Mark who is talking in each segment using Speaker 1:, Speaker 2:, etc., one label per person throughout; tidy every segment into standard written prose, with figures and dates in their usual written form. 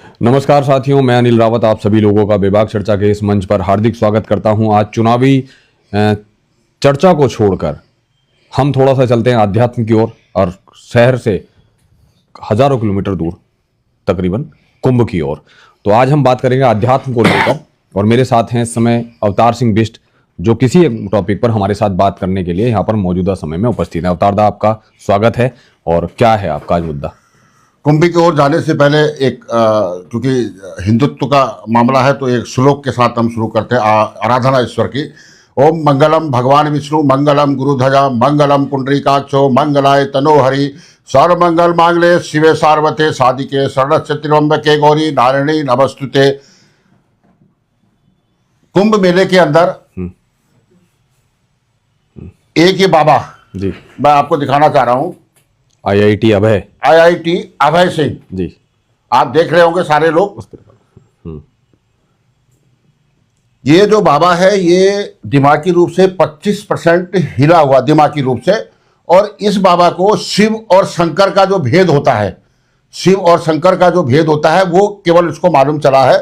Speaker 1: नमस्कार साथियों, मैं अनिल रावत आप सभी लोगों का बेबाक चर्चा के इस मंच पर हार्दिक स्वागत करता हूं। आज चुनावी चर्चा को छोड़कर हम थोड़ा सा चलते हैं अध्यात्म की ओर और शहर से हजारों किलोमीटर दूर तकरीबन कुंभ की ओर। तो आज हम बात करेंगे अध्यात्म को लेकर और मेरे साथ हैं इस समय अवतार सिंह बिष्ट, जो किसी एक टॉपिक पर हमारे साथ बात करने के लिए यहाँ पर मौजूदा समय में उपस्थित है। अवतार दा, आपका स्वागत है। और क्या है आपका आज मुद्दा?
Speaker 2: कुंभ की ओर जाने से पहले क्योंकि हिंदुत्व का मामला है तो एक श्लोक के साथ हम शुरू करते हैं आराधना ईश्वर की। ओम मंगलम भगवान विष्णु मंगलम गुरुध्वजा मंगलम पुंडरीकाक्षो मंगलाय तनोहरि सर्वमंगल मांगले शिवे सार्वते साधिके शरणस्य त्र्यंबके गौरी नारायणी नमस्तुते। कुंभ मेले के अंदर एक ही बाबा
Speaker 1: जी
Speaker 2: मैं आपको दिखाना चाह रहा हूं।
Speaker 1: IIT अभय,
Speaker 2: IIT अभय सिंह
Speaker 1: जी
Speaker 2: आप देख रहे होंगे सारे लोग। ये जो बाबा है ये दिमागी रूप से 25% हिला हुआ दिमागी रूप से, और इस बाबा को शिव और शंकर का जो भेद होता है, शिव और शंकर का जो भेद होता है वो केवल इसको मालूम चला है।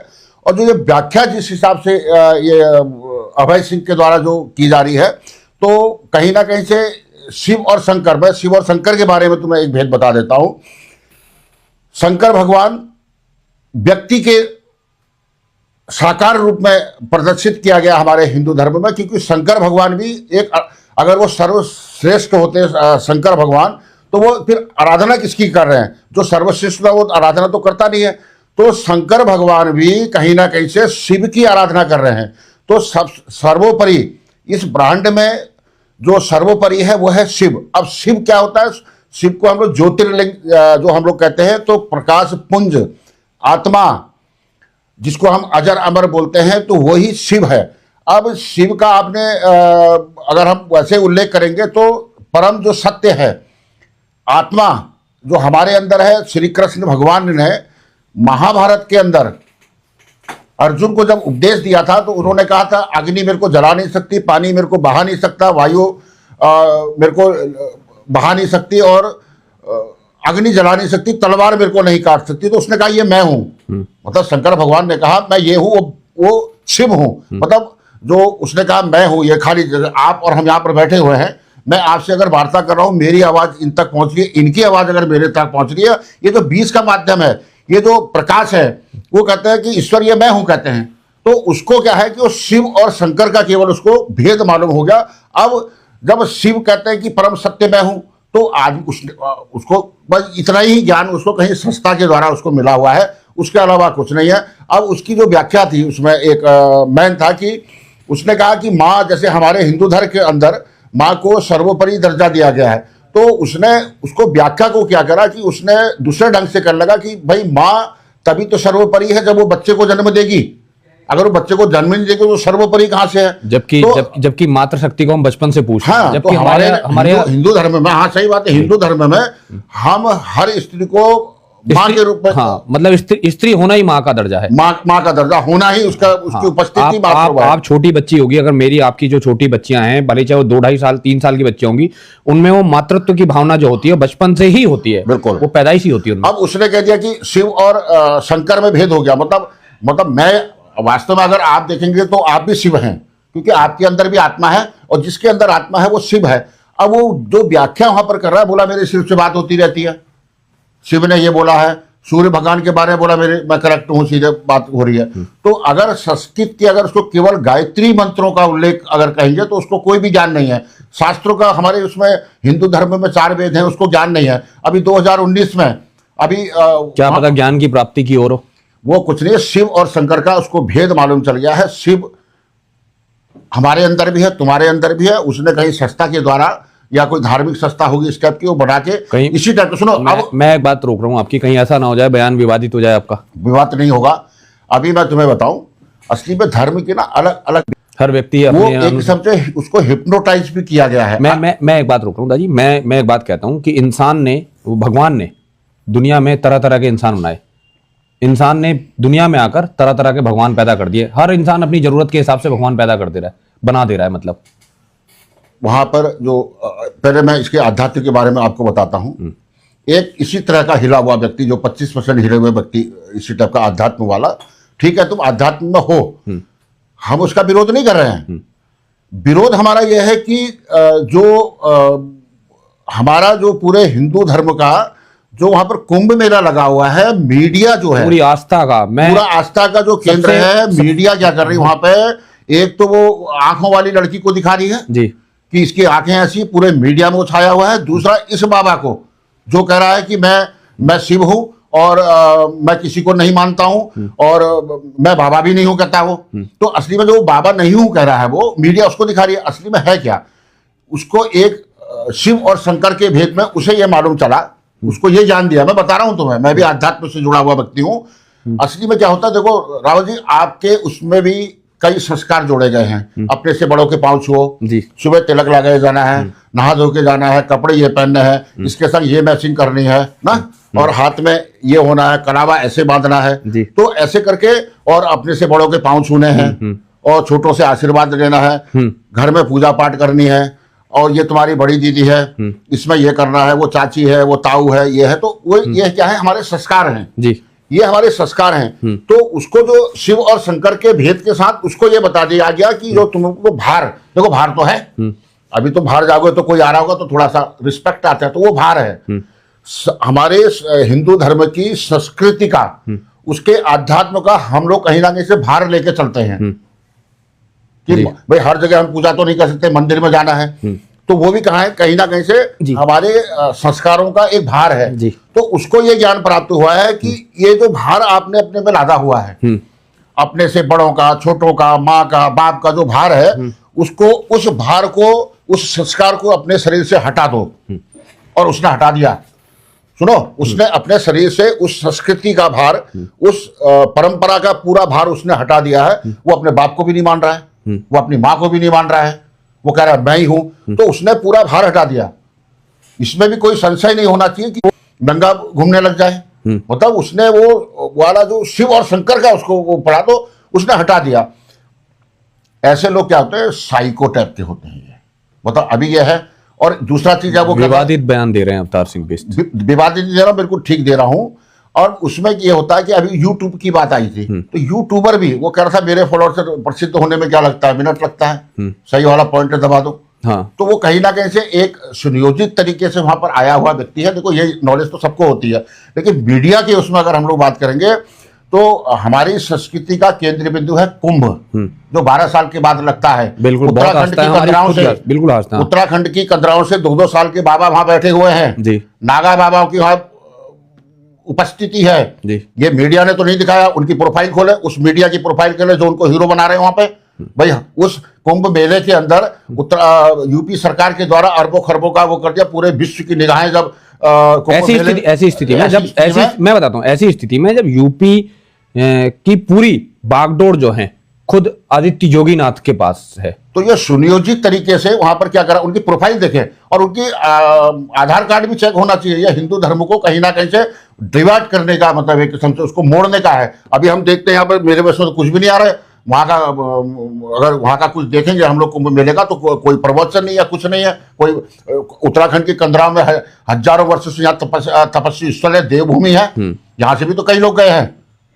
Speaker 2: और जो ये व्याख्या जिस हिसाब से ये अभय सिंह के द्वारा जो की जा रही है, तो कहीं ना कहीं से शिव और शंकर, मैं शिव और शंकर के बारे में तुम्हें एक भेद बता देता हूं। शंकर भगवान व्यक्ति के साकार रूप में प्रदर्शित किया गया हमारे हिंदू धर्म में, क्योंकि शंकर भगवान भी एक, अगर वो सर्वश्रेष्ठ होते शंकर भगवान, तो वो फिर आराधना किसकी कर रहे हैं? जो सर्वश्रेष्ठ है वो आराधना तो करता नहीं है। तो शंकर भगवान भी कहीं ना कहीं से शिव की आराधना कर रहे हैं। तो सर्वोपरि इस ब्रह्मांड में जो सर्वोपरि है वो है शिव। अब शिव क्या होता है? शिव को हम लोग ज्योतिर्लिंग जो हम लोग कहते हैं, तो प्रकाश पुंज आत्मा जिसको हम अजर अमर बोलते हैं, तो वही शिव है। अब शिव का आपने अगर हम वैसे उल्लेख करेंगे तो परम जो सत्य है, आत्मा जो हमारे अंदर है, श्री कृष्ण भगवान ने महाभारत के अंदर अर्जुन को जब उपदेश दिया था तो उन्होंने कहा था अग्नि मेरे को जला नहीं सकती, पानी मेरे को बहा नहीं सकता, वायु मेरे को बहा नहीं सकती, और अग्नि जला नहीं सकती, तलवार मेरे को नहीं काट सकती। तो उसने कहा ये मैं हूं। मतलब शंकर भगवान ने कहा मैं ये हूं, वो शिव हूं। मतलब जो उसने कहा मैं हूं, ये खाली आप और हम यहाँ पर बैठे हुए हैं, मैं आपसे अगर वार्ता कर रहा हूं, मेरी आवाज इन तक पहुंच रही है, इनकी आवाज अगर मेरे तक पहुंच रही है, ये जो 20 का माध्यम है, ये जो प्रकाश है, वो कहते हैं कि ईश्वर ये मैं हूं कहते हैं। तो उसको क्या है कि वो शिव और शंकर का केवल उसको भेद मालूम हो गया। अब जब शिव कहते हैं कि परम सत्य मैं हूं, तो आज उसको बस इतना ही ज्ञान उसको कहीं संस्था के द्वारा उसको मिला हुआ है, उसके अलावा कुछ नहीं है। अब उसकी जो व्याख्या थी उसमें एक मैन था कि उसने कहा कि माँ, जैसे हमारे हिंदू धर्म के अंदर माँ को सर्वोपरि दर्जा दिया गया है, तो उसने उसको व्याख्या को क्या करा कि उसने दूसरे ढंग से कर लगा कि भाई माँ तभी तो सर्वोपरि है जब वो बच्चे को जन्म देगी। अगर वो बच्चे को जन्म नहीं देगी तो सर्वोपरि कहां से है?
Speaker 1: जबकि मातृ शक्ति को हम बचपन से पूछते हैं।
Speaker 2: हाँ, तो हमारे हिंदू धर्म में, हाँ सही बात है, हिंदू धर्म में हम हर स्त्री को माँ के रूप में,
Speaker 1: हाँ, मतलब स्त्री होना ही माँ का दर्जा है।
Speaker 2: माँ का दर्जा होना ही उसका, उसकी उपस्थिति।
Speaker 1: आप छोटी बच्ची होगी, अगर मेरी आपकी जो छोटी बच्चियां हैं, भले चाहे वो 2-2.5 साल 3 साल की बच्ची होंगी, उनमें वो मातृत्व की भावना जो होती है बचपन से ही होती है।
Speaker 2: बिल्कुल,
Speaker 1: वो पैदाइशी होती है।
Speaker 2: अब उसने कह दिया कि शिव और शंकर में भेद हो गया। मतलब मैं वास्तव में अगर आप देखेंगे तो आप भी शिव हैं, क्योंकि आपके अंदर भी आत्मा है, और जिसके अंदर आत्मा है वो शिव है। अब वो जो व्याख्या वहां पर कर रहा है, बोला मेरे शिव से बात होती रहती है, शिव ने ये बोला है, सूर्य भगवान के बारे में बोला मैं करेक्ट हूं, सीधे बात हो रही है। तो अगर संस्कृत की अगर उसको केवल गायत्री मंत्रों का उल्लेख अगर कहेंगे तो उसको कोई भी ज्ञान नहीं है। शास्त्रों का हमारे उसमें हिंदू धर्म में 4 वेद हैं, उसको ज्ञान नहीं है। अभी 2019 में अभी
Speaker 1: क्या पता ज्ञान की प्राप्ति की ओर हो,
Speaker 2: वो कुछ नहीं, शिव और शंकर का उसको भेद मालूम चल गया है। शिव हमारे अंदर भी है, तुम्हारे अंदर भी है। उसने कहीं संस्था के द्वारा या कोई धार्मिक संस्था होगी इस टाइप की, वो बढ़ा के कहीं इसी टाइप। सुनो, अब
Speaker 1: मैं एक बात रोक रहा हूं आपकी, कहीं ऐसा ना हो जाए बयान विवादित हो जाए आपका।
Speaker 2: विवाद नहीं होगा। अभी मैं तुम्हें बताऊं, असली में धर्म की ना अलग अलग,
Speaker 1: हर व्यक्ति
Speaker 2: वो एक किस्म से उसको हिप्नोटाइज भी किया गया है।
Speaker 1: मैं एक बात रोक रहा हूं दादी, मैं एक बात कहता हूं कि इंसान ने, भगवान ने दुनिया में तरह तरह के इंसान बनाए। इंसान ने दुनिया में आकर तरह तरह के भगवान पैदा कर दिए। हर इंसान अपनी जरूरत के हिसाब से भगवान पैदा कर दे रहा है, बना दे रहा है। मतलब
Speaker 2: वहां पर जो, पहले मैं इसके आध्यात्म के बारे में आपको बताता हूं एक इसी तरह का हिला हुआ व्यक्ति, जो 25% हिले हुए व्यक्ति, इसी टाइप का आध्यात्म वाला, ठीक है तुम आध्यात्म में हो, हम उसका विरोध नहीं कर रहे हैं। विरोध हमारा यह है कि हमारा जो पूरे हिंदू धर्म का जो वहां पर कुंभ मेला लगा हुआ है, मीडिया जो है
Speaker 1: पूरी आस्था का,
Speaker 2: पूरा आस्था का जो केंद्र है, मीडिया क्या कर रही है वहां पे, एक तो वो आंखों वाली लड़की को दिखा रही है
Speaker 1: जी
Speaker 2: कि इसकी आंखें ऐसी, पूरे मीडिया में वो छाया हुआ है। दूसरा इस बाबा को जो कह रहा है कि मैं शिव हूं और मैं किसी को नहीं मानता हूं और मैं बाबा भी नहीं हूं कहता वो। तो असली में जो बाबा नहीं हूं कह रहा है वो मीडिया उसको दिखा रही है, असली में है क्या, उसको एक शिव और शंकर के भेद में उसे ये मालूम चला, उसको ये जान दिया। मैं बता रहा हूं तुम्हें, मैं भी आध्यात्म से जुड़ा हुआ व्यक्ति हूं। असली में क्या होता है, देखो रावत जी, आपके उसमें भी कई संस्कार जोड़े गए हैं। अपने से बड़ों के पांव छुओ, सुबह तिलक लगाए जाना है, नहा धो के जाना है, कपड़े ये पहनने हैं, इसके संग ये मैचिंग करनी है ना, और हाथ में ये होना है, कलावा ऐसे बांधना है, तो ऐसे करके, और अपने से बड़ों के पांव छूने हैं और छोटों से आशीर्वाद लेना है, घर में पूजा पाठ करनी है, और ये तुम्हारी बड़ी दीदी है, इसमें ये करना है, वो चाची है, वो ताऊ है, ये है, तो वो ये क्या है, हमारे संस्कार हैं जी, ये हमारे संस्कार हैं। तो उसको जो शिव और शंकर के भेद के साथ उसको ये बता दिया गया कि जो तुमको भार, देखो भार तो है, अभी तुम बाहर जाओगे तो कोई आ रहा होगा तो थोड़ा सा रिस्पेक्ट आता है, तो वो भार है हमारे हिंदू धर्म की संस्कृति का, उसके आध्यात्म का हम लोग कहीं ना कहीं से भार लेके चलते हैं कि भाई हर जगह हम पूजा तो नहीं कर सकते, मंदिर में जाना है, तो वो भी कहीं ना कहीं से हमारे संस्कारों का एक भार है। तो उसको ये ज्ञान प्राप्त हुआ है कि ये जो भार आपने अपने पे लादा हुआ है, अपने से बड़ों का, छोटों का, माँ का, बाप का जो भार है, उसको, उस भार को, उस संस्कार को अपने शरीर से हटा दो। और उसने हटा दिया, सुनो, उसने अपने शरीर से उस संस्कृति का भार, उस परंपरा का पूरा भार उसने हटा दिया है। वो अपने बाप को भी नहीं मान रहा है, वो अपनी माँ को भी नहीं मान रहा है, वो कह रहा है मैं ही हूं, तो उसने पूरा भार हटा दिया। इसमें भी कोई संशय नहीं होना चाहिए कि वो नंगा घूमने लग जाए, मतलब उसने वो वाला जो शिव और शंकर का उसको वो पढ़ा, तो उसने हटा दिया। ऐसे लोग क्या होते हैं, साइको टाइप के होते हैं ये, मतलब अभी ये है। और दूसरा चीज है, वो
Speaker 1: विवादित बयान दे रहे हैं अवतार सिंह बिष्ट,
Speaker 2: विवादित दे रहा हूं, बिल्कुल ठीक दे रहा हूं। और उसमें ये होता है कि अभी यूट्यूब की बात आई थी, तो यूट्यूबर भी वो कह रहा था मेरे फॉलोअर से प्रसिद्ध होने में क्या लगता है, मिनट लगता है, सही वाला पॉइंट दबा दो। हाँ। तो वो कहीं ना कहीं से एक सुनियोजित तरीके से वहां पर आया हुआ व्यक्ति है। देखो ये नॉलेज तो सबको होती है, लेकिन मीडिया के उसमें अगर हम लोग बात करेंगे तो हमारी संस्कृति का केंद्र बिंदु है कुंभ, जो 12 साल के बाद लगता है। उत्तराखंड की कदराओं से, बिल्कुल उत्तराखंड की कदराओं से 2-2 साल के बाबा वहां बैठे हुए हैं जी, नागा बाबाओं की वहां उपस्थिति है जी। ये मीडिया ने तो नहीं दिखाया, उनकी प्रोफाइल खोले, उस मीडिया की प्रोफाइल खोले जो उनको हीरो बना रहे हैं वहां पे। भाई उस कुंभ मेले के अंदर यूपी सरकार के द्वारा अरबों खरबों का वो कर दिया, पूरे विश्व की निगाहें जब
Speaker 1: ऐसी स्थिति में जब मैं बताता हूं, ऐसी स्थिति में जब यूपी की पूरी बागडोर जो है खुद आदित्य योगीनाथ के पास है,
Speaker 2: तो ये सुनियोजित तरीके से वहां पर क्या करा, उनकी प्रोफाइल देखें और उनकी आधार कार्ड भी चेक होना चाहिए। यह हिंदू धर्म को कहीं ना कहीं से डिवाइड करने का मतलब एक किस्म से उसको मोड़ने का है। अभी हम देखते हैं यहाँ पर मेरे बस में तो कुछ भी नहीं आ रहा है, वहां का अगर वहां का कुछ देखेंगे हम लोग कुंभ मेले का, तो कोई प्रवचन नहीं है, कुछ नहीं है। कोई उत्तराखंड के कंदरा में हजारों वर्ष से यहाँ तपस्वी स्थल है, देवभूमि है, यहाँ से भी तो कई लोग गए हैं,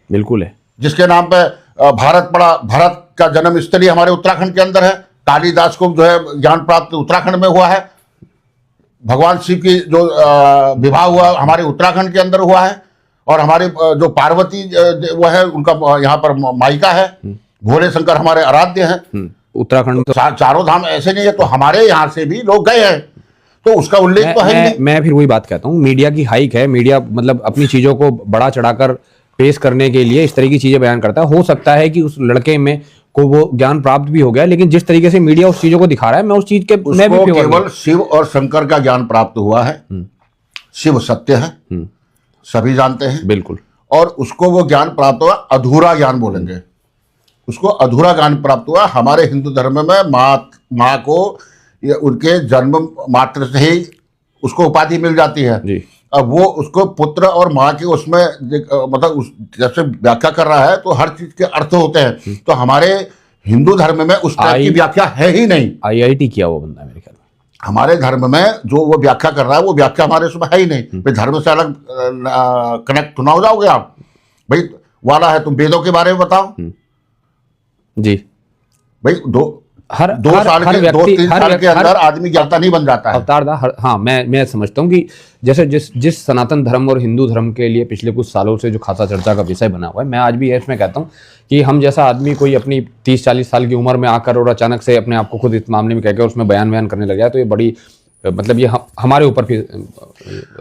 Speaker 1: बिल्कुल है,
Speaker 2: जिसके नाम पे भारत पड़ा, भारत का जन्म स्थली हमारे उत्तराखंड के अंदर है। कालिदास को जो है ज्ञान प्राप्त उत्तराखंड में हुआ है, भगवान शिव की जो विवाह हुआ हमारे उत्तराखंड के अंदर हुआ है, और हमारे जो पार्वती वो है उनका यहाँ पर मायका है, भोले शंकर हमारे आराध्य हैं
Speaker 1: उत्तराखंड।
Speaker 2: तो चारों धाम ऐसे नहीं है, तो हमारे यहाँ से भी लोग गए हैं, तो उसका उल्लेख तो है नहीं।
Speaker 1: मैं फिर वही बात कहता हूँ, मीडिया की हाइक है, मीडिया मतलब अपनी चीजों को बड़ा चढ़ाकर पेश करने के लिए इस तरह की चीजें बयान करता है। हो सकता है कि उस लड़के में को वो ज्ञान प्राप्त भी हो गया, लेकिन जिस तरीके से मीडिया उस चीजों को दिखा रहा है, मैं उस चीज के मैं भी
Speaker 2: केवल शिव और शंकर का ज्ञान प्राप्त हुआ है। शिव सत्य है, सभी जानते हैं,
Speaker 1: बिल्कुल, और
Speaker 2: उसको वो ज्ञान प्राप्त हुआ, अधूरा ज्ञान बोलेंगे उसको, अधूरा ज्ञान प्राप्त हुआ। हमारे हिंदू धर्म में माँ को उनके जन्म मात्र से ही उसको उपाधि मिल जाती है जी। अब वो उसको पुत्र और माँ के उसमें मतलब जैसे व्याख्या कर रहा है, तो हर चीज के अर्थ होते हैं, तो हमारे हिंदू धर्म में उस टाइप की व्याख्या है ही नहीं।
Speaker 1: IIT किया वो बंदा मेरे ख्याल में,
Speaker 2: हमारे धर्म में जो वो व्याख्या कर रहा है वो व्याख्या हमारे उसमें है ही नहीं। भाई धर्म से अलग कनेक्ट ना हो जाओगे आप। भाई वाला है, तुम वेदों के बारे में बताओ
Speaker 1: जी।
Speaker 2: भाई दो साल के 2-3 साल के अंदर आदमी ज्ञाता नहीं बन जाता है।
Speaker 1: अवतार दा हाँ, मैं समझता हूँ कि जैसे जिस सनातन धर्म और हिंदू धर्म के लिए पिछले कुछ सालों से जो खासा चर्चा का विषय बना हुआ है, मैं आज भी इसमें कहता हूँ कि हम जैसा आदमी कोई अपनी 30-40 साल की उम्र में आकर और अचानक से अपने आप को खुद इस मामले में कहकर उसमें बयान करने लग जाए, तो ये बड़ी मतलब ये हमारे ऊपर फिर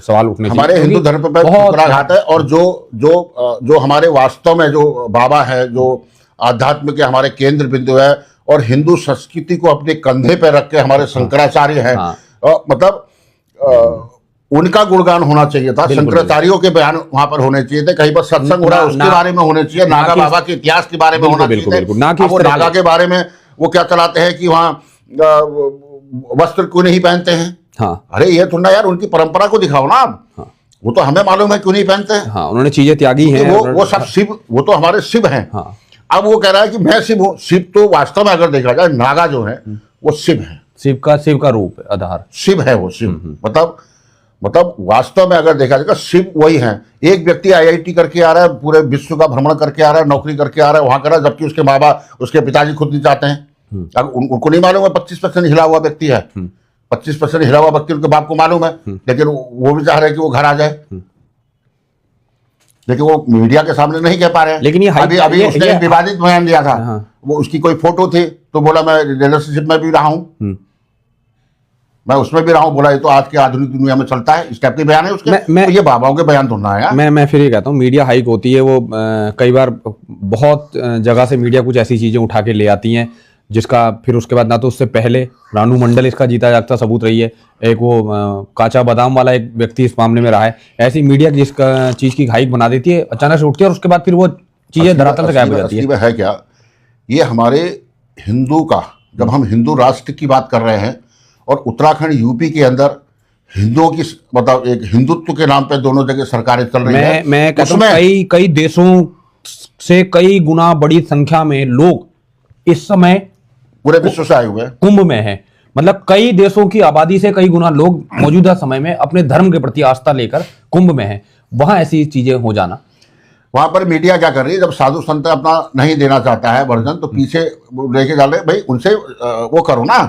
Speaker 1: सवाल उठने चाहिए।
Speaker 2: हमारे हिंदू धर्म पर कुपराघात है। और जो हमारे वास्तव में जो बाबा है, जो आध्यात्म के हमारे केंद्र बिंदु है और हिंदू संस्कृति को अपने कंधे पे रख के हमारे शंकराचार्य हैं, मतलब उनका गुणगान होना चाहिए था। शंकराचार्यों के बयान वहां पर होने चाहिए थे। कहीं पर सत्संग हो रहा है उसके बारे में होने चाहिए, नागा बाबा के इतिहास के बारे में होना चाहिए। वो नागा के बारे में वो क्या चलाते हैं कि वहाँ वस्त्र क्यों नहीं पहनते हैं।
Speaker 1: हाँ,
Speaker 2: अरे ये थोड़ा यार, उनकी परंपरा को दिखाओ ना आप। हाँ। वो तो हमें मालूम है क्यों नहीं पहनते हैं।
Speaker 1: हाँ, उन्होंने चीजें त्यागी हैं।
Speaker 2: वो सब शिव, वो तो हमारे शिव हैं।
Speaker 1: हाँ।
Speaker 2: अब वो कह रहा है कि मैं शिव हूँ। शिव तो वास्तव में अगर देखा जाए, नागा जो है वो शिव है, शिव का रूप है, आधार
Speaker 1: शिव
Speaker 2: है वो। शिव मतलब वास्तव में अगर देखा जाएगा शिव वही है। एक व्यक्ति IIT करके आ रहा है, पूरे विश्व का भ्रमण करके आ रहा है, नौकरी करके आ रहा है, वहां कर रहा है, जबकि उसके माँ बाप, उसके पिताजी खुद नहीं चाहते हैं। उनको नहीं मालूम है 25% हिला हुआ व्यक्ति है। 25% हिला हुआ व्यक्ति उनके बाप को मालूम है, लेकिन वो भी चाह रहे हैं कि वो घर आ जाए, लेकिन वो मीडिया के सामने नहीं कह पा रहे हैं।
Speaker 1: लेकिन ये
Speaker 2: अभी उसने एक विवादित बयान दिया था। वो उसकी कोई फोटो थी तो बोला मैं रिलेशनशिप में भी रहा हूं, मैं उसमें भी रहा हूं। बोला ये तो आज के आधुनिक दुनिया में चलता है। इस टाइप के बयान है उसके। तो ये बाबाओं के बयान तो ना है।
Speaker 1: मैं फिर ये कहता हूँ, मीडिया हाइक होती है। वो कई बार बहुत जगह से मीडिया कुछ ऐसी चीजें उठा के ले आती हैं जिसका फिर उसके बाद ना तो उससे पहले रानू मंडल इसका जीता जागता सबूत रही है, एक वो काचा बादाम वाला एक व्यक्ति इस मामले में रहा है। ऐसी मीडिया जिसका चीज की हाइक बना देती है, अचानक से उठती है और उसके बाद फिर वो चीजें धरातल से गायब हो जाती है।
Speaker 2: क्या ये हमारे हिंदू का, जब हम हिंदू राष्ट्र की बात कर रहे हैं और उत्तराखंड यूपी के अंदर हिंदुओं की मतलब एक हिंदुत्व के नाम पे दोनों जगह सरकारें चल रही है।
Speaker 1: मैं कहता हूं कई देशों से कई गुना बड़ी संख्या में लोग इस समय
Speaker 2: पूरे विश्व से आए हुए
Speaker 1: कुंभ में है। मतलब कई देशों की आबादी से कई गुना लोग मौजूदा समय में अपने धर्म के प्रति आस्था लेकर कुंभ में है। वहां ऐसी चीजें हो जाना,
Speaker 2: वहां पर मीडिया क्या कर रही है, जब साधु संत अपना नहीं देना चाहता है वर्जन, तो पीछे लेके जा रहे भाई उनसे वो करो ना।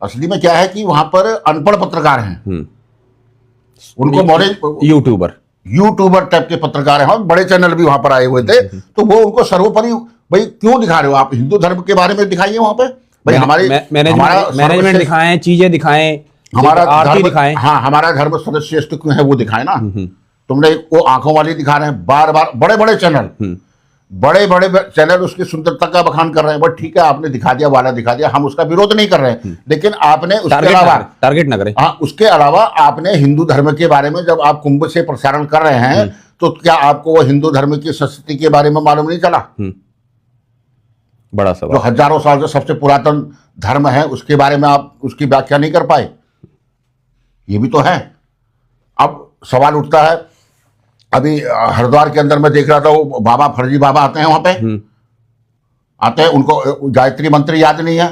Speaker 2: असली में क्या है कि वहां पर अनपढ़ पत्रकार हैं, उनको यूट्यूबर टाइप के पत्रकार हैं, बड़े चैनल भी वहां पर आए हुए थे। तो वो उनको सर्वोपरि भाई क्यों दिखा रहे हो आप? हिंदू धर्म के बारे में दिखाइए वहां पे भाई। हमारी
Speaker 1: मैनेजमेंट दिखाएं, चीजें दिखाएं,
Speaker 2: हमारा
Speaker 1: आरती दिखाएं।
Speaker 2: हाँ, हमारा धर्म सर्वश्रेष्ठ क्यों है वो दिखाए ना। तुमने वो आंखों वाली दिखा रहे हैं बार बार, बड़े बड़े चैनल उसकी सुंदरता का बखान कर रहे हैं। बट ठीक है, आपने दिखा दिया, वाला दिखा दिया, हम उसका विरोध नहीं कर रहे हैं, लेकिन आपने उसके अलावा
Speaker 1: टारगेट न करें।
Speaker 2: हाँ, उसके अलावा आपने हिंदू धर्म के बारे में जब आप कुंभ से प्रसारण कर रहे हैं, तो क्या आपको वो हिंदू धर्म की संस्कृति के बारे में मालूम नहीं चला?
Speaker 1: बड़ा सवाल।
Speaker 2: जो हजारों साल से सबसे पुरातन धर्म है उसके बारे में आप उसकी व्याख्या नहीं कर पाए, ये भी तो है। अब सवाल उठता है, अभी हरिद्वार के अंदर मैं देख रहा था, वो बाबा फर्जी बाबा आते हैं वहां पे, आते हैं, उनको गायत्री मंत्र याद नहीं है,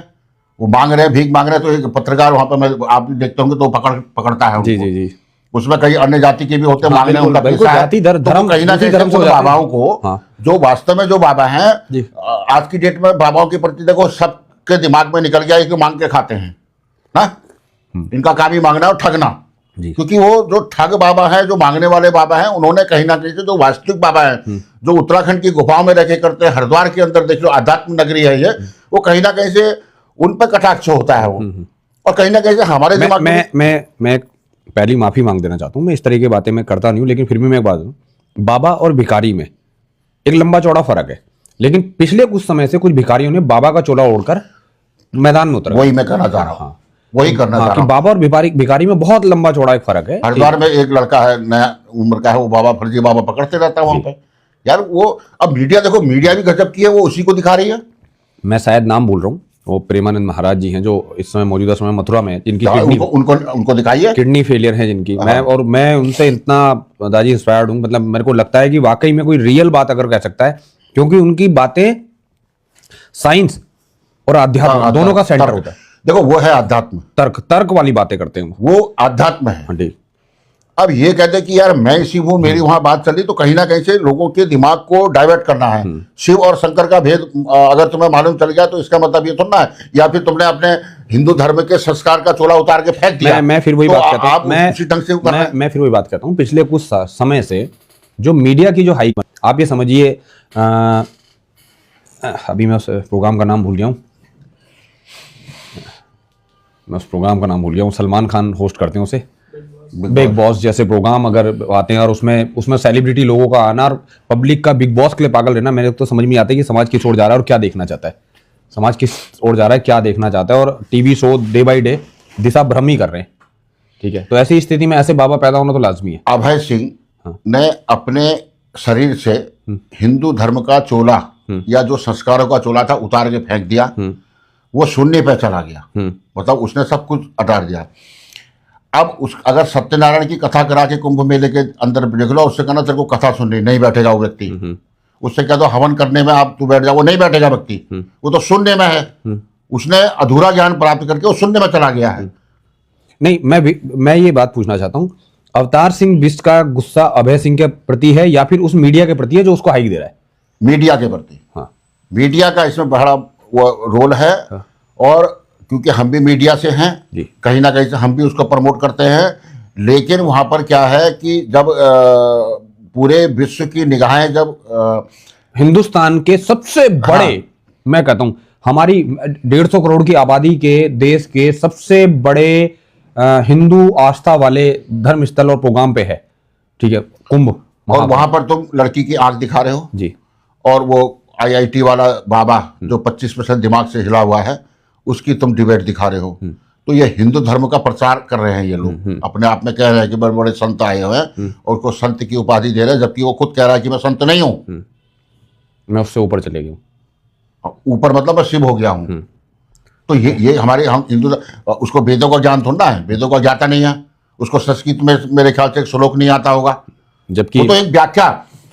Speaker 2: वो मांग रहे हैं, भीख मांग रहे हैं। तो एक पत्रकार वहां पे, मैं आप देखते होंगे तो पकड़ता है उनको। जी। उसमें कई अन्य जाति के भी होते हैं, मांगने उनका पैसा है। तो कहीं ना कहीं बाबाओं को जो वास्तव में जो बाबा हैं आज की डेट में, बाबाओं के प्रति देखो सबके दिमाग में निकल गया कि मांग के खाते हैं ना, इनका काम ही मांगना और ठगना। क्योंकि वो जो ठग बाबा है, जो मांगने वाले बाबा हैं, उन्होंने कहीं ना कहीं से जो वास्तविक बाबा हैं, जो उत्तराखंड की गुफाओं में रहकर करते हैं, हरिद्वार के अंदर देख लो, आध्यात्म नगरी है ये, वो कहीं ना कहीं से उन पर कटाक्ष होता है वो। और कहीं ना कहीं से हमारे दिमाग में
Speaker 1: मैं पहली माफी मांग देना चाहता हूं, मैं इस तरह की बातें मैं करता नहीं हूं, लेकिन फिर भी मैं एक बात हूं, बाबा और भिखारी में एक लंबा चौड़ा फर्क है। लेकिन पिछले कुछ समय से कुछ भिखारियों ने बाबा का चोला ओढ़कर मैदान में उतरा।
Speaker 2: वही मैं कहना चाह रहा हूं, वही करना चाह रहा हूं।
Speaker 1: बाबा और भिखारी में बहुत लंबा चौड़ा एक फर्क है।
Speaker 2: हरिद्वार में एक लड़का है, नया उम्र का है, वो बाबा फर्जी बाबा पकड़ते रहता है वहां पे यार। वो अब मीडिया देखो, मीडिया भी गजब की है, वो उसी को दिखा रही है।
Speaker 1: मैं शायद नाम भूल रहा हूँ, वो प्रेमानंद महाराज जी हैं जो इस समय मौजूदा समय मथुरा में, जिनकी
Speaker 2: उनको दिखाइए,
Speaker 1: किडनी फेलियर है जिनकी। मैं उनसे इतना दादाजी इंस्पायर्ड हूँ, मतलब मेरे को लगता है कि वाकई में कोई रियल बात अगर कह सकता है, क्योंकि उनकी बातें साइंस और आध्यात्म दोनों का सेंटर होता है।
Speaker 2: देखो वो है अध्यात्म,
Speaker 1: तर्क तर्क वाली बातें करते हैं
Speaker 2: वो अध्यात्म है।
Speaker 1: हाँ जी।
Speaker 2: अब ये कहते हैं कि यार मैं शिव हूं, मेरी वहां बात चली, तो कहीं ना कहीं से लोगों के दिमाग को डाइवर्ट करना है। शिव और शंकर का भेद अगर तुम्हें मालूम चल गया तो इसका मतलब ये थोड़ा है या फिर तुमने अपने हिंदू धर्म के संस्कार का चोला उतार के फेंक दिया।
Speaker 1: मैं फिर वही
Speaker 2: तो
Speaker 1: बात करता
Speaker 2: आप
Speaker 1: हूं, मैं
Speaker 2: उसी ढंग से कर रहे हैं।
Speaker 1: मैं फिर वही बात करता हूं, पिछले कुछ समय से जो मीडिया की जो हाइप, आप ये समझिए, अभी मैं उस प्रोग्राम का नाम भूल गया हूं, सलमान खान होस्ट करते हैं उसे, बिग बॉस जैसे प्रोग्राम अगर आते हैं और उसमें सेलिब्रिटी लोगों का आना और पब्लिक का बिग बॉस के लिए पागल रहना, मेरे तो समझ में आता है कि समाज किस ओर जा रहा है और क्या देखना चाहता है, समाज किस ओर जा रहा है, क्या देखना चाहता है, और TV show day by day दिशा भ्रम ही कर रहे हैं। ठीक है, तो ऐसी स्थिति में ऐसे बाबा पैदा होना तो लाजमी है।
Speaker 2: अभय सिंह ने अपने शरीर से हिंदू धर्म का चोला या जो संस्कारों का चोला था उतार के फेंक दिया, वो शून्य पे चला गया, मतलब उसने सब कुछ उतार दिया। अब अगर सत्यनारायण की कथा करा के कुंभ मेले के अंदर देख लो, उससे कहना तेरे को कथा सुननी, नहीं बैठेगा वो व्यक्ति। उससे कह दो हवन करने में आप तू बैठ जाओ, वो नहीं बैठेगा व्यक्ति, वो तो शून्य में है। उसने अधूरा ज्ञान प्राप्त करके वो शून्य में चला गया है।
Speaker 1: नहीं, मैं ये बात पूछना चाहता हूं, अवतार सिंह बिष्ट का गुस्सा अभय सिंह के प्रति है या फिर उस मीडिया के प्रति है जो उसको हाइक दे रहा है?
Speaker 2: मीडिया के प्रति।
Speaker 1: हाँ,
Speaker 2: मीडिया का इसमें बड़ा वो रोल है।
Speaker 1: हाँ।
Speaker 2: और क्योंकि हम भी मीडिया से हैं, कहीं ना कहीं से हम भी उसको प्रमोट करते हैं। लेकिन वहां पर क्या है कि जब पूरे विश्व की निगाहें जब
Speaker 1: हिंदुस्तान के सबसे बड़े, मैं कहता हूं हमारी 150 करोड़ की आबादी के देश के सबसे बड़े हिंदू आस्था वाले धर्म स्थल और प्रोग्राम पे है, ठीक है, कुंभ,
Speaker 2: और वहां पर तुम लड़की की आंख दिखा रहे हो
Speaker 1: जी, और
Speaker 2: वो IIT वाला बाबा जो 25% दिमाग से हिला हुआ है उसकी तुम डिबेट दिखा रहे हो। तो ये हिंदू धर्म का प्रचार कर रहे हैं ये लोग, अपने आप में कह रहे हैं कि बड़े बड़े संत आए हुए हैं और उसको संत की उपाधि दे रहे हैं, जबकि वो खुद कह रहा है कि मैं संत नहीं हूं,
Speaker 1: मैं उससे ऊपर चले गया।
Speaker 2: ऊपर मतलब मैं शिव हो गया हूं। तो ये हमारे हम हिंदू, उसको वेदों का ज्ञान थोड़ा है, वेदों का ज्ञाता नहीं है, उसको संस्कृत में मेरे ख्याल से एक श्लोक नहीं आता होगा,
Speaker 1: जबकि
Speaker 2: वो तो एक व्याख्या,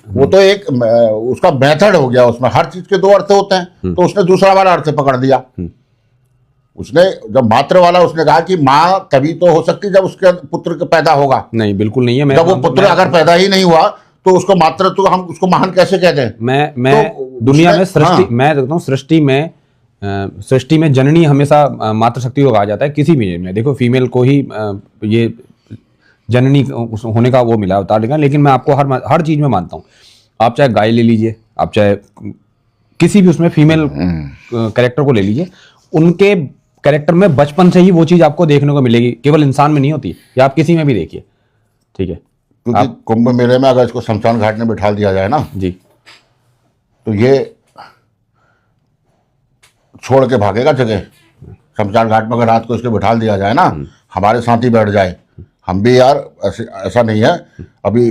Speaker 2: वो तो एक उसका मेथड हो गया, उसमें हर चीज के दो अर्थ होते हैं, तो उसने दूसरा वाला अर्थ पकड़ दिया। उसने जब मात्र वाला उसने कहा कि माँ तभी तो हो सकती जब उसके पुत्र पैदा होगा।
Speaker 1: नहीं, बिल्कुल नहीं है।
Speaker 2: जब वो पुत्र अगर पैदा ही नहीं हुआ तो उसको मात्र, तो हम उसको महान कैसे कहते हैं?
Speaker 1: मैं
Speaker 2: तो
Speaker 1: दुनिया में सृष्टि, मैं देखता हूँ सृष्टि में जननी हमेशा मातृशक्ति को कहा जाता है, किसी भी में देखो फीमेल को ही ये जननी होने का वो मिला, अवतार लिखा। लेकिन मैं आपको हर चीज में मानता हूँ, आप चाहे गाय ले लीजिए, आप चाहे किसी भी उसमें फीमेल कैरेक्टर को ले लीजिए, उनके कैरेक्टर में बचपन से ही वो चीज आपको देखने को मिलेगी, केवल इंसान में नहीं होती, या आप किसी में भी देखिए, ठीक है।
Speaker 2: क्योंकि कुंभ मेले में अगर इसको शमशान घाट में बिठा दिया जाए ना
Speaker 1: जी,
Speaker 2: तो ये छोड़ के भागेगा जगह। शमशान घाट में अगर रात को इसको बिठा दिया जाए ना, हमारे साथ ही बैठ जाए, हम भी यार ऐसा नहीं है। अभी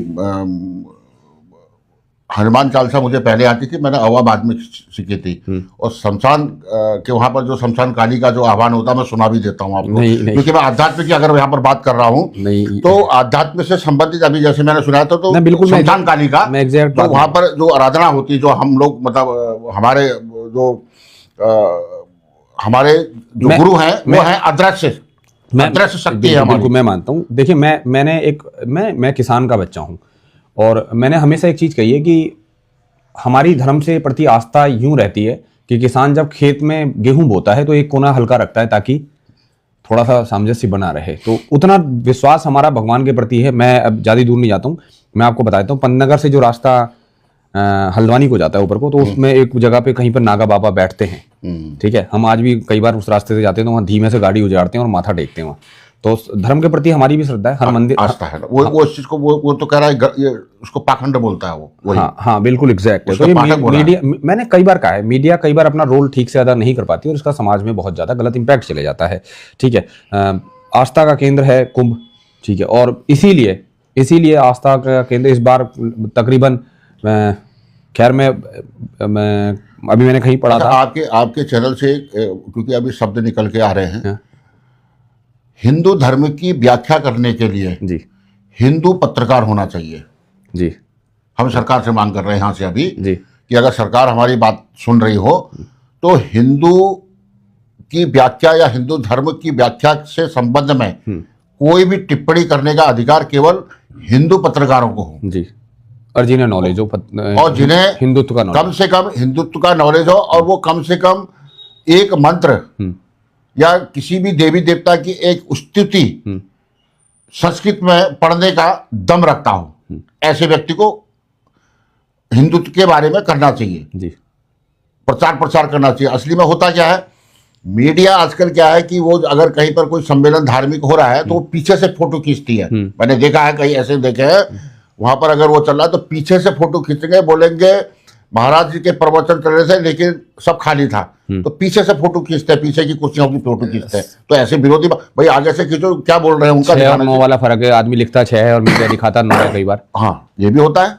Speaker 2: हनुमान चालीसा मुझे पहले आती थी, मैंने अवा बाद में सीखी थी, और शमशान के वहां पर जो शमशान काली का जो आह्वान होता है मैं सुना भी देता हूँ आपको, क्योंकि मैं आध्यात्म की अगर यहाँ पर बात कर रहा हूँ तो आध्यात्म से संबंधित अभी जैसे मैंने सुना था, तो
Speaker 1: बिल्कुल
Speaker 2: शमशान काली का
Speaker 1: तो
Speaker 2: वहां पर जो आराधना होती है, जो हम लोग मतलब हमारे जो गुरु हैं वो है अदृश्य शक्ति है।
Speaker 1: बिल्कुल मैं मानता हूँ। देखिए, मैं किसान का बच्चा हूँ, और मैंने हमेशा एक चीज कही है कि हमारी धर्म से प्रति आस्था यूं रहती है कि किसान जब खेत में गेहूं बोता है तो एक कोना हल्का रखता है ताकि थोड़ा सा सामंजस्य बना रहे। तो उतना विश्वास हमारा भगवान के प्रति है। मैं अब ज्यादा दूर नहीं जाता हूँ, मैं आपको बताता हूँ, पंतनगर से जो रास्ता हल्द्वानी को जाता है ऊपर को, तो उसमें एक जगह पे कहीं पर नागा बाबा बैठते हैं, ठीक है। हम आज भी कई बार उस रास्ते से जाते हैं तो वहाँ धीमे से गाड़ी उजाड़ते हैं और माथा टेकते हैं वहाँ। तो धर्म के प्रति हमारी भी श्रद्धा है, हर मंदिर
Speaker 2: आस्था है। वो इस चीज को वो तो कह रहा है, ये उसको पाखंड बोलता है वो।
Speaker 1: हाँ, बिल्कुल एग्जैक्ट है। तो ये मीडिया, मैंने कई बार कहा है, मीडिया कई बार अपना रोल ठीक से अदा नहीं कर पाती और इसका समाज में बहुत ज्यादा गलत इंपैक्ट चले जाता है, ठीक है। आस्था का केंद्र है कुंभ, ठीक है, और इसीलिए आस्था का केंद्र इस बार तकरीबन, खैर मैं अभी मैंने कहीं पढ़ा था
Speaker 2: आपके चैनल से, क्योंकि अभी शब्द निकल के आ रहे हैं, हिंदू धर्म की व्याख्या करने के लिए जी हिंदू पत्रकार होना चाहिए जी। हम सरकार से मांग कर रहे हैं यहाँ से अभी जी कि अगर सरकार हमारी बात सुन रही हो तो हिंदू की व्याख्या या हिंदू धर्म की व्याख्या से संबंध में कोई भी टिप्पणी करने का अधिकार केवल हिंदू पत्रकारों को हो
Speaker 1: जी, और जिन्हें नॉलेज हो,
Speaker 2: और जिन्हें
Speaker 1: हिंदुत्व का
Speaker 2: कम से कम हिंदुत्व का नॉलेज हो, और वो कम से कम एक मंत्र या किसी भी देवी देवता की एक स्तुति संस्कृत में पढ़ने का दम रखता हो, ऐसे व्यक्ति को हिंदुत्व के बारे में करना चाहिए
Speaker 1: जी,
Speaker 2: प्रचार प्रसार करना चाहिए। असली में होता क्या है, मीडिया आजकल क्या है कि वो अगर कहीं पर कोई सम्मेलन धार्मिक हो रहा है तो वो पीछे से फोटो खींचती है। मैंने देखा है, कहीं ऐसे देखे हैं, वहां पर अगर वो चल रहा है तो पीछे से फोटो खींचेंगे, बोलेंगे महाराज जी के प्रवचन चल रहे थे लेकिन सब खाली था, तो पीछे से फोटो खींचते हैं, पीछे की कुर्सियों की फोटो खींचते हैं। तो ऐसे विरोधी भाई आगे से खींचो, क्या बोल रहे हैं उनका
Speaker 1: 6 और 9 वाला फर्क है, आदमी लिखता 6 है और मीडिया दिखाता 9 है कई बार।
Speaker 2: हाँ, ये भी होता है।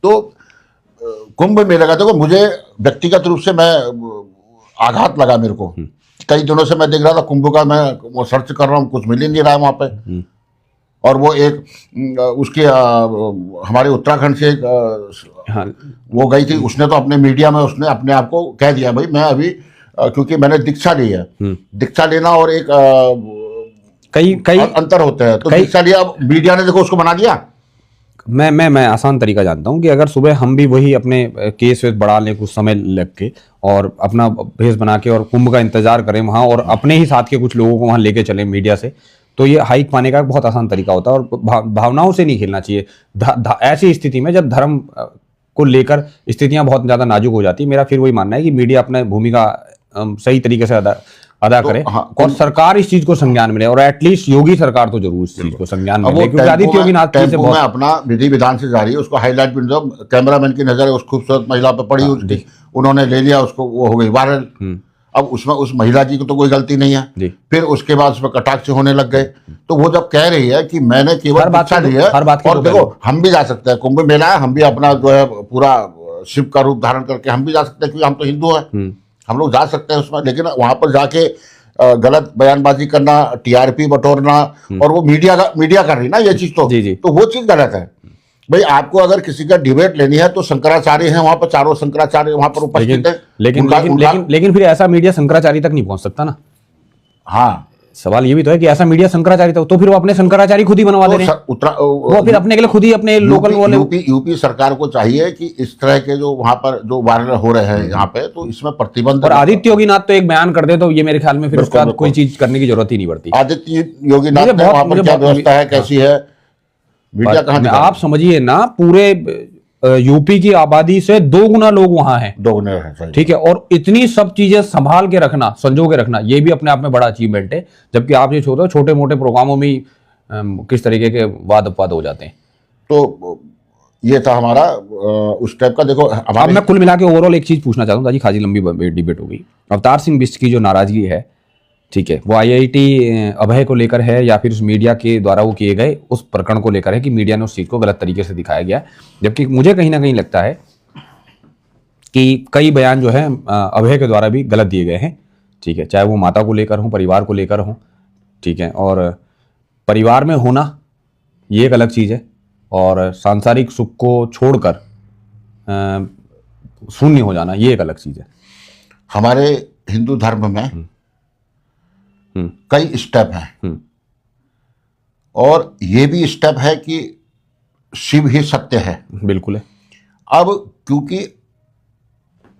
Speaker 2: तो कुंभ मेले का देखो, मुझे व्यक्तिगत रूप से मैं आघात लगा मेरे को। कई दिनों से मैं देख रहा था कुंभ का, मैं वो सर्च कर रहा हूँ, कुछ मिल ही नहीं रहा है वहाँ पे। और वो एक उसके हमारे उत्तराखंड से एक
Speaker 1: हाँ,
Speaker 2: वो गई थी, उसने तो अपने मीडिया में उसने अपने आप को कह दिया भाई मैं अभी क्योंकि मैंने दीक्षा ली है, दीक्षा लेना और एक
Speaker 1: कई
Speaker 2: अंतर होते हैं। तो दीक्षा लिया, मीडिया ने देखो उसको बना दिया।
Speaker 1: मैं आसान तरीका जानता हूँ कि अगर सुबह हम भी वही अपने केस वेस बढ़ा लें कुछ समय लग के और अपना भेष बना के और कुंभ का इंतजार करें वहाँ, और अपने ही साथ के कुछ लोगों को वहाँ लेके चलें मीडिया से, तो ये हाइक पाने का एक बहुत आसान तरीका होता है। और भावनाओं से नहीं खेलना चाहिए। ऐसी स्थिति में जब धर्म को लेकर स्थितियां बहुत ज्यादा नाजुक हो जाती है, मेरा फिर वही मानना है कि मीडिया अपने भूमिका सही तरीके से अदा करे, और सरकार इस चीज को संज्ञान में ले, और एटलीस्ट योगी सरकार तो जरूर इस चीज को संज्ञान में ले, क्योंकि आदित्य योगीनाथ जी से बहुत
Speaker 2: अपना विधि विधान से जा रही है, उसको हाईलाइट भी, कैमरामैन की नजर उस खूबसूरत महिला पे पड़ी उसकी, उन्होंने ले लिया उसको, वो हो गई वायरल। अब उसमें उस महिला की तो कोई गलती नहीं है। फिर उसके बाद उसमें कटाक्ष होने लग गए। तो वो जब कह रही है कि मैंने केवल दीक्षा ली है, और देखो हम भी जा सकते हैं, कुंभ मेला है, हम भी अपना जो है पूरा शिव का रूप धारण करके हम भी जा सकते हैं, क्योंकि हम तो हिंदू हैं, हम लोग जा सकते हैं उसमें। लेकिन वहां पर जाके गलत बयानबाजी करना, टीआरपी बटोरना, और वो मीडिया कर रही ना ये चीज, तो वो चीज गलत है। भाई आपको अगर किसी का डिबेट लेनी है तो शंकराचार्य हैं वहां पर, चारों शंकराचार्य वहां पर उपस्थित है।
Speaker 1: लेकिन फिर ऐसा मीडिया शंकराचार्य तक नहीं पहुंच सकता ना।
Speaker 2: हाँ,
Speaker 1: सवाल ये भी तो है कि ऐसा मीडिया शंकराचार्य तक, तो फिर वो अपने शंकराचार्य खुद ही बनवा दे रहे हैं, वो फिर अपने के लिए खुद ही अपने लोकल वाले।
Speaker 2: यूपी सरकार को चाहिए कि इस तरह के जो वहां पर जो वायरल हो रहे हैं यहाँ पे, तो इसमें प्रतिबंध।
Speaker 1: और आदित्य योगीनाथ तो एक बयान कर दे तो ये मेरे ख्याल में फिर उसका कोई चीज करने की जरूरत ही नहीं पड़ती।
Speaker 2: आदित्य योगीनाथ वहां पर क्या व्यवस्था है, कैसी है, मीडिया कहाँ? आप
Speaker 1: समझिए ना, पूरे यूपी की आबादी से 2 गुना लोग वहां हैं,
Speaker 2: 2 गुना है, ठीक
Speaker 1: है। और इतनी सब चीजें संभाल के रखना, संजो के रखना, ये भी अपने आप में बड़ा अचीवमेंट है। जबकि आप ये छोटे मोटे प्रोग्रामों में किस तरीके के वाद अपवाद हो जाते हैं।
Speaker 2: तो ये था हमारा उस टाइप का। देखो
Speaker 1: अब मैं कुल मिला के ओवरऑल एक चीज पूछना चाहता हूँ, ताकि खाजी लंबी डिबेट हो गई। अवतार सिंह बिष्ट की जो नाराजगी है, ठीक है, वो आईआईटी अभय को लेकर है या फिर उस मीडिया के द्वारा वो किए गए उस प्रकरण को लेकर है कि मीडिया ने उस चीज को गलत तरीके से दिखाया गया। जबकि मुझे कहीं ना कहीं लगता है कि कई बयान जो है अभय के द्वारा भी गलत दिए गए हैं, ठीक है, चाहे वो माता को लेकर हो, परिवार को लेकर हो, ठीक है। और परिवार में होना ये एक अलग चीज है, और सांसारिक सुख को छोड़कर शून्य हो जाना ये एक अलग चीज है।
Speaker 2: हमारे हिंदू धर्म में कई स्टेप हैं, और ये भी स्टेप है कि शिव ही सत्य है।
Speaker 1: बिल्कुल है।
Speaker 2: अब क्योंकि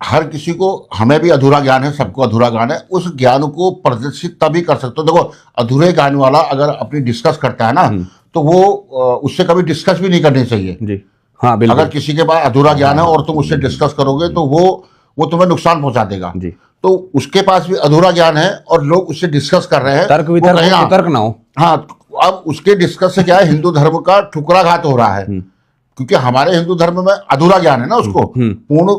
Speaker 2: हर किसी को, हमें भी अधूरा ज्ञान है, सबको अधूरा ज्ञान है, उस ज्ञान को प्रदर्शित तभी कर सकते हो। देखो अधूरे ज्ञान वाला अगर अपनी डिस्कस करता है ना, तो वो उससे कभी डिस्कस भी नहीं करनी चाहिए
Speaker 1: जी। हाँ, बिल्कुल।
Speaker 2: अगर किसी के पास अधूरा ज्ञान है और तुम उससे डिस्कस करोगे तो वो तुम्हें नुकसान पहुंचा देगा
Speaker 1: जी।
Speaker 2: तो उसके पास भी अधूरा ज्ञान है और लोग उससे डिस्कस कर रहे हैं,
Speaker 1: तर्क ना हो।
Speaker 2: हाँ, अब उसके डिस्कस से क्या है, हिंदू धर्म का ठुकराघात हो रहा है, क्योंकि हमारे हिंदू धर्म में अधूरा ज्ञान है ना, उसको पूर्ण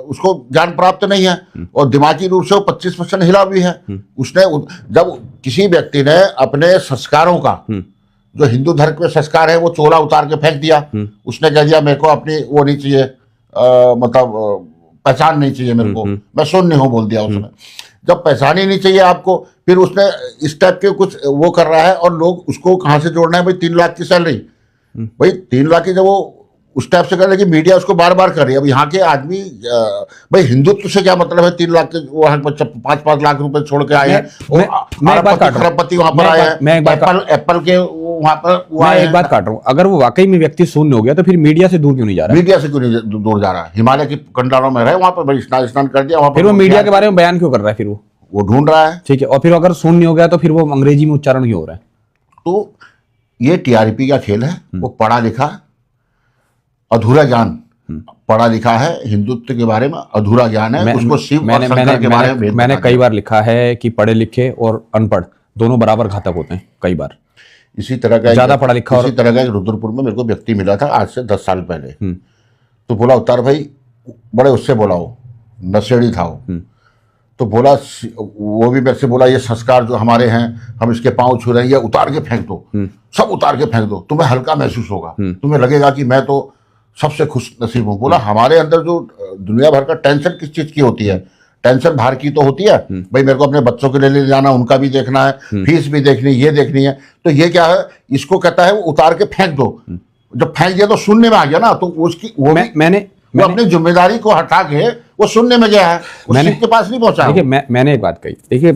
Speaker 2: उसको ज्ञान प्राप्त नहीं है, और दिमागी रूप से वो 25% हिला भी है। उसने जब किसी व्यक्ति ने अपने संस्कारों का, जो हिंदू धर्म के संस्कार है, वो चोला उतार के फेंक दिया, उसने कह दिया मेरे को अपनी वो नहीं चाहिए, मतलब पहचान नहीं चाहिए मेरे को, मैं शून्य हूं बोल दिया उसने। जब पहचान ही नहीं चाहिए आपको, फिर उसने इस टाइप के कुछ वो कर रहा है, और लोग उसको कहां से जोड़ना है भाई, 3 लाख की सैलरी, भाई 3 लाख की जब वो उस टाइप से कर, लेकिन मीडिया उसको बार बार कर रही है। अब यहाँ के आदमी भाई हिंदुत्व से क्या मतलब है? 3 लाख के वहां पर 5-5 लाख रुपए छोड़ के आए हैं,
Speaker 1: मैं एक बात काट रहा हूं।
Speaker 2: खरबपति वहां पर आए हैं, एप्पल के वहां पर वो आए हैं।
Speaker 1: एक बात काट रहा हूँ, अगर वो वाकई में व्यक्ति शून्य हो गया तो फिर मीडिया से दूर क्यों नहीं जा रहा?
Speaker 2: मीडिया से क्यों नहीं दूर जा रहा है? हिमालय की कंडारों में रहे, वहां पर भाई स्नान कर दिया, वहां पर
Speaker 1: फिर वो मीडिया के बारे में बयान क्यों कर रहा है? फिर
Speaker 2: वो ढूंढ रहा है।
Speaker 1: ठीक है, और फिर अगर शून्य हो गया तो फिर वो अंग्रेजी में उच्चारण क्यों हो रहा है?
Speaker 2: तो ये टीआरपी का खेल है। वो पढ़ा लिखा अधूरा ज्ञान, पढ़ा लिखा है हिंदुत्व के बारे में अधूरा ज्ञान है, उसको शिव और शंकर के बारे में
Speaker 1: मैंने कई बार लिखा है कि पढ़े लिखे और अनपढ़ दोनों बराबर घातक होते हैं कई बार।
Speaker 2: इसी तरह का
Speaker 1: ज्यादा पढ़ा लिखा
Speaker 2: इसी तरह का एक रुद्रपुर में मेरे को व्यक्ति मिला था आज से 10 साल पहले। तो बोला उतार भाई, बड़े उससे बोला, वो नशेड़ी था वो। तो बोला, वो भी मेरे से बोला ये संस्कार जो हमारे हैं, हम इसके पांव छू रहे हैं, ये उतार के फेंक दो, सब उतार के फेंक दो, तुम्हें हल्का महसूस होगा, तुम्हें लगेगा कि मैं तो सबसे खुश नसीब हूं। बोला हमारे अंदर जो दुनिया भर का टेंशन किस चीज की होती है? टेंशन बाहर की तो होती है, भाई मेरे को अपने बच्चों के लिए ले जाना, उनका भी देखना है, फीस भी देखनी, ये देखनी है। तो ये क्या है, इसको कहता है वो उतार के फेंक दो। जब फेंक दिया तो शून्य में आ गया ना, तो उसकी वो अपनी जिम्मेदारी को हटा के वो शून्य में गया है, उस शिव के पास नहीं पहुंचा।
Speaker 1: देखिए मैंने एक बात कही, देखिए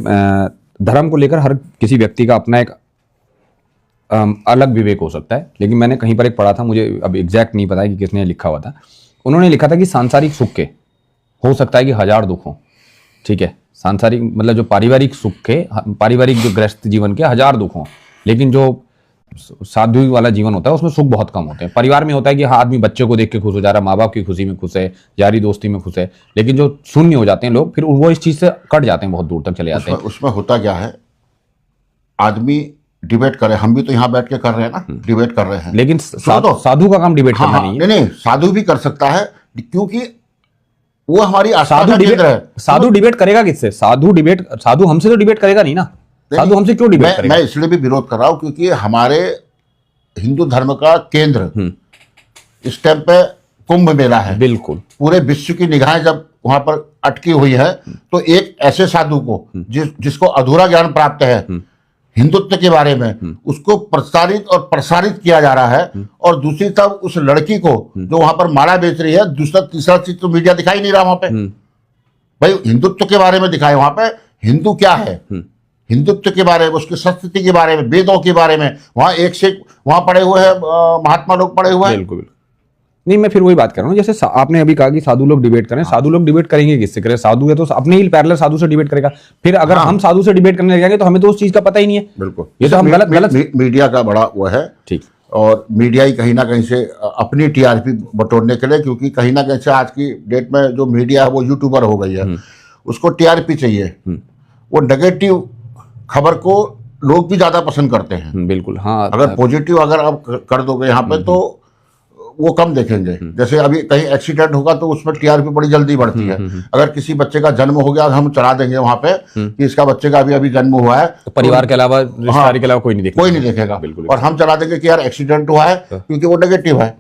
Speaker 1: धर्म को लेकर हर किसी व्यक्ति का अपना एक अलग विवेक हो सकता है, लेकिन मैंने कहीं पर एक पढ़ा था, मुझे अब एग्जैक्ट नहीं पता है कि किसने लिखा हुआ था। उन्होंने लिखा था कि सांसारिक सुख के हो सकता है कि 1000 दुख हो, ठीक है, सांसारिक मतलब जो पारिवारिक सुख के, पारिवारिक जो गृहस्थ जीवन के 1000 दुख हों, लेकिन जो साधु वाला जीवन होता है उसमें सुख बहुत कम होते हैं। परिवार में होता है कि हाँ आदमी बच्चे को देख के खुश हो जा रहा है, माँ बाप की खुशी में खुश है, यारी दोस्ती में खुश है, लेकिन जो शून्य हो जाते हैं लोग फिर वो इस चीज से कट जाते हैं, बहुत दूर तक चले जाते हैं।
Speaker 2: उसमें होता क्या है, आदमी डिबेट करे, हम भी तो यहाँ बैठ के कर रहे हैं ना, डिबेट कर रहे हैं,
Speaker 1: लेकिन साधु का काम डिबेट करना नहीं है।
Speaker 2: नहीं, साधु भी कर सकता है, क्योंकि वो हमारी आस्था का केंद्र है।
Speaker 1: साधु डिबेट करेगा किससे? साधु हमसे तो डिबेट करेगा नहीं ना। साधु हमसे क्यों डिबेट करेगा?
Speaker 2: मैं इसलिए भी विरोध कर रहा हूं क्योंकि हमारे हिंदू धर्म का केंद्र इस टाइम पे कुंभ मेला है।
Speaker 1: बिल्कुल, पूरे
Speaker 2: विश्व की निगाहें जब वहां पर अटकी हुई है, तो एक ऐसे साधु को जिसको अधूरा ज्ञान प्राप्त है हिंदुत्व के बारे में, उसको प्रसारित और प्रसारित किया जा रहा है। और दूसरी तरफ उस लड़की को जो वहां पर माला बेच रही है, दूसरा तीसरा चीज तो मीडिया दिखाई नहीं रहा वहां पे। भाई हिंदुत्व के बारे में दिखाए, वहां पे हिंदू क्या है, हिंदुत्व के बारे में, उसकी संस्कृति के बारे में, वेदों के बारे में, वहां एक से वहां पड़े हुए हैं, महात्मा लोग पड़े हुए हैं।
Speaker 1: बिल्कुल नहीं, मैं फिर वही बात कर रहा हूँ, जैसे आपने अभी कहा कि साधु लोग डिबेट करें। साधु लोग डिबेट करेंगे किससे? करें साधु है तो अपने ही पैरेलल साधु से डिबेट करेगा। फिर अगर हम साधु से डिबेट करने लग जाएंगे तो हमें तो उस चीज का पता ही नहीं है।
Speaker 2: बिल्कुल,
Speaker 1: ये तो हम गलत
Speaker 2: मीडिया का बड़ा वो है।
Speaker 1: ठीक,
Speaker 2: और मीडिया ही कहीं ना कहीं से अपनी टीआरपी बटोरने के लिए, क्योंकि कहीं ना कहीं से आज की डेट में जो मीडिया है वो यूट्यूबर हो गई है, उसको टीआरपी चाहिए। वो नेगेटिव खबर को लोग भी ज्यादा पसंद करते हैं।
Speaker 1: बिल्कुल, हाँ,
Speaker 2: अगर पॉजिटिव अगर आप कर दोगे यहाँ पे तो वो कम देखेंगे। जैसे अभी कहीं एक्सीडेंट होगा तो उसमें टीआरपी बड़ी जल्दी बढ़ती है। अगर किसी बच्चे का जन्म हो गया तो हम चला देंगे वहां पे कि इसका बच्चे का अभी जन्म हुआ है,
Speaker 1: तो परिवार के अलावा, रिश्तेदारी के अलावा कोई नहीं देखेगा।
Speaker 2: बिल्कुल, और हम चला देंगे कि यार एक्सीडेंट हुआ है क्योंकि वो नेगेटिव है,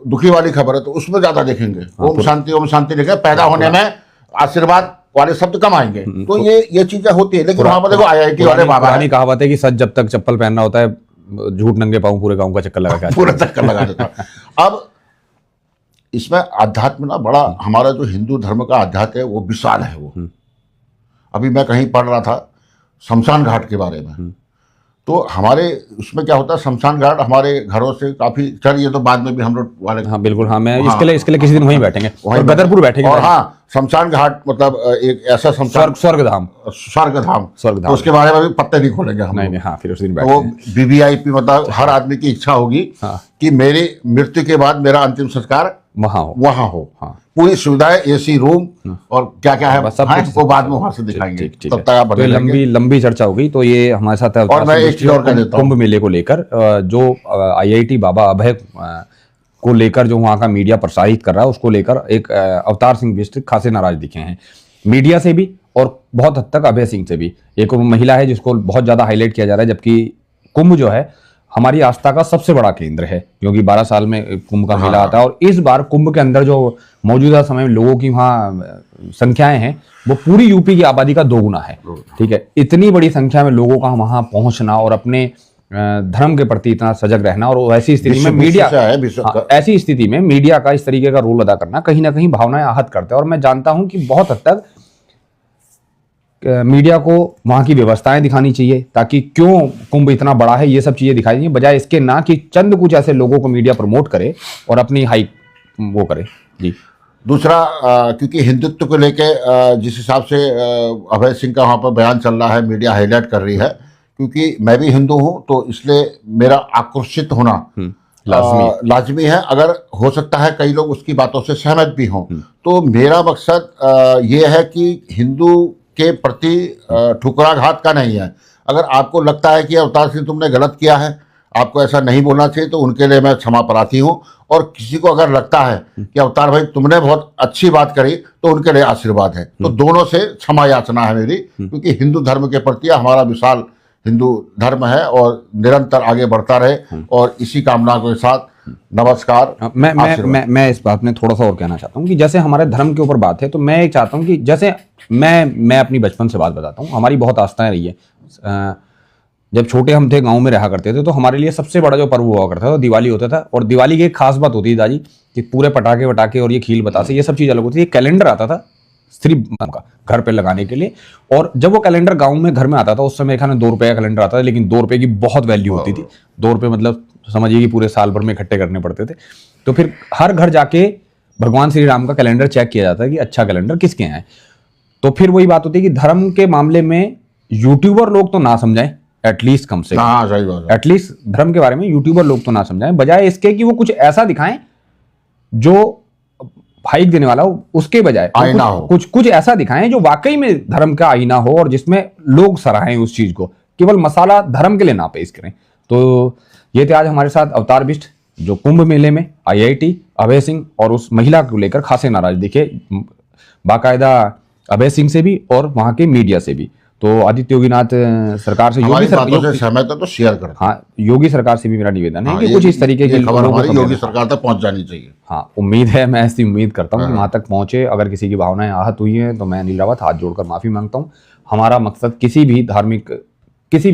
Speaker 2: दुखी वाली खबर है, तो उसमें ज्यादा देखेंगे। ओम शांति लिखे, पैदा होने में आशीर्वाद वाले शब्द कम आएंगे। तो ये चीजें होती है। लेकिन वहां पर देखो IIT वाले बाबा,
Speaker 1: पुरानी कहावत है कि सच जब तक चप्पल पहनना होता है, झूठ नंगे पांव पूरे गांव का चक्कर लगा
Speaker 2: पूरा चक्कर लगा देता। अब इसमें अध्यात्म ना बड़ा, हमारा जो हिंदू धर्म का अध्यात्म है वो विशाल है। वो अभी मैं कहीं पढ़ रहा था शमशान घाट के बारे में, तो हमारे उसमें क्या होता है, शमशान घाट हमारे घरों से काफी, चलिए तो बाद में भी हम लोग वाले,
Speaker 1: हाँ बिल्कुल, हाँ मैं इसके लिए किसी दिन वहीं बैठेंगे, और गदरपुर बैठेंगे।
Speaker 2: और हाँ, शमशान घाट मतलब एक ऐसा शमशान,
Speaker 1: स्वर्गधाम,
Speaker 2: तो उसके बारे में भी पत्ते नहीं खोलेंगे हम।
Speaker 1: नहीं, हाँ, फिर उस दिन
Speaker 2: वो VVIP, मतलब हर आदमी की इच्छा होगी कि मेरी मृत्यु के बाद मेरा अंतिम संस्कार वहां हो। हाँ, पूरी सुविधाएं, AC रूम और क्या क्या है सब कुछ वो बाद में वहां से दिखाएंगे। तब तक आप
Speaker 1: लंबी चर्चा होगी। तो ये हमारे साथ है,
Speaker 2: और मैं एक चीज और कह देता हूं,
Speaker 1: कुंभ मेले को लेकर जो IIT बाबा अभय को लेकर जो वहाँ का मीडिया प्रसारित कर रहा है, उसको लेकर एक अवतार सिंह बिष्ट खासे नाराज दिखे हैं मीडिया से भी, और बहुत हद तक अभय सिंह से भी। एक महिला है जिसको बहुत ज्यादा हाईलाइट किया जा रहा है, जबकि कुंभ जो है हमारी आस्था का सबसे बड़ा केंद्र है, क्योंकि 12 साल में कुंभ का मेला आता है। और इस बार कुंभ के अंदर जो मौजूदा समय में लोगों की वहाँ संख्याएं हैं वो पूरी यूपी की आबादी का 2 गुना है। ठीक है, इतनी बड़ी संख्या में लोगों का वहाँ पहुंचना और अपने धर्म के प्रति इतना सजग रहना और ऐसी स्थिति में
Speaker 2: विश्व
Speaker 1: मीडिया
Speaker 2: से है, विश्व
Speaker 1: हाँ,
Speaker 2: का।
Speaker 1: ऐसी स्थिति में मीडिया का इस तरीके का रोल अदा करना कहीं ना कहीं भावनाएं आहत करता है। और मैं जानता हूं कि बहुत हद तक मीडिया को वहां की व्यवस्थाएं दिखानी चाहिए, ताकि क्यों कुंभ इतना बड़ा है ये सब चीजें दिखाई जाए, बजाय इसके ना कि चंद कुछ ऐसे लोगों को मीडिया प्रमोट करे और अपनी हाइप वो करे। जी
Speaker 2: दूसरा, क्योंकि हिंदुत्व को लेके जिस हिसाब से अभय सिंह का वहाँ पर बयान चल रहा है, मीडिया हाईलाइट कर रही है, क्योंकि मैं भी हिंदू हूँ तो इसलिए मेरा आक्रोशित होना लाजमी है। अगर हो सकता है कई लोग उसकी बातों से सहमत भी हों, तो मेरा मकसद ये है कि हिंदू के प्रति ठुकराघात का नहीं है। अगर आपको लगता है कि अवतार सिंह तुमने गलत किया है, आपको ऐसा नहीं बोलना चाहिए, तो उनके लिए मैं क्षमा प्रार्थी हूँ। और किसी को अगर लगता है कि अवतार भाई तुमने बहुत अच्छी बात करी, तो उनके लिए आशीर्वाद है। तो दोनों से क्षमा याचना है मेरी, क्योंकि हिंदू धर्म के प्रति हमारा विशाल हिंदू धर्म है और निरंतर आगे बढ़ता रहे। और इसी कामना के साथ नमस्कार।
Speaker 1: मैं इस बात में थोड़ा सा और कहना चाहता हूँ कि जैसे हमारे धर्म के ऊपर बात है, तो मैं एक चाहता हूँ कि जैसे मैं अपनी बचपन से बात बताता हूँ, हमारी बहुत आस्थाएं रही है। जब छोटे हम थे, गांव में रहा करते थे, तो हमारे लिए सबसे बड़ा जो पर्व हुआ करता था दिवाली होता था। और दिवाली की एक खास बात होती थी दादी, कि पूरे पटाखे वटाखे और ये खील बतासे ये सब चीज़ अलग होती थी। एक कैलेंडर आता था स्त्री का घर पे लगाने के लिए, और जब वो कैलेंडर गांव में घर में आता था, उस समय खाने 2 रुपये का कैलेंडर आता था, लेकिन 2 रुपये की बहुत वैल्यू होती थी। 2 रुपये मतलब समझिए कि पूरे साल भर में इकट्ठे करने पड़ते थे। तो फिर हर घर जाके भगवान श्री राम का कैलेंडर चेक किया जाता है कि अच्छा कैलेंडर किसके यहाँ है। तो फिर वही बात होती है कि धर्म के मामले में यूट्यूबर लोग तो ना समझाएं, एटलीस्ट कम से
Speaker 2: हाँ, सही बात है।
Speaker 1: एटलीस्ट धर्म के बारे में यूट्यूबर लोग तो ना समझाएं, बजाय इसके कि वो कुछ ऐसा दिखाएं जो हाइक देने वाला हो, उसके बजाय
Speaker 2: आईना हो,
Speaker 1: कुछ ऐसा दिखाएं जो वाकई में धर्म का आईना हो और जिसमें लोग सराहें उस चीज को, केवल मसाला धर्म के लिए ना पेश करें। तो ये थे आज हमारे साथ अवतार बिष्ट, जो कुंभ मेले में IIT अभय सिंह और उस महिला को लेकर खासे नाराज दिखे, बाकायदा अभय सिंह से भी और वहां के मीडिया से भी। तो आदित्य योगीनाथ सरकार से
Speaker 2: सहमत है तो शेयर करें।
Speaker 1: हाँ, योगी सरकार से भी मेरा निवेदन है कि कुछ इस तरीके की
Speaker 2: खबर हमारी योगी सरकार तक पहुंच जानी चाहिए।
Speaker 1: हाँ, उम्मीद है, मैं ऐसी उम्मीद करता हूँ कि वहां तक पहुंचे। अगर किसी की भावनाएं आहत हुई हैं तो मैं अनिल रावत हाथ जोड़कर माफी मांगता हूँ। हमारा मकसद किसी भी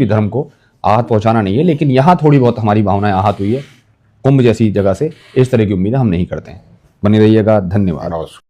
Speaker 1: धर्म को आहत पहुंचाना नहीं है, लेकिन यहाँ थोड़ी बहुत हमारी भावनाएं आहत हुई है कुंभ जैसी जगह से, इस तरह की उम्मीदें हम नहीं करते हैं। बने रहिएगा, धन्यवाद।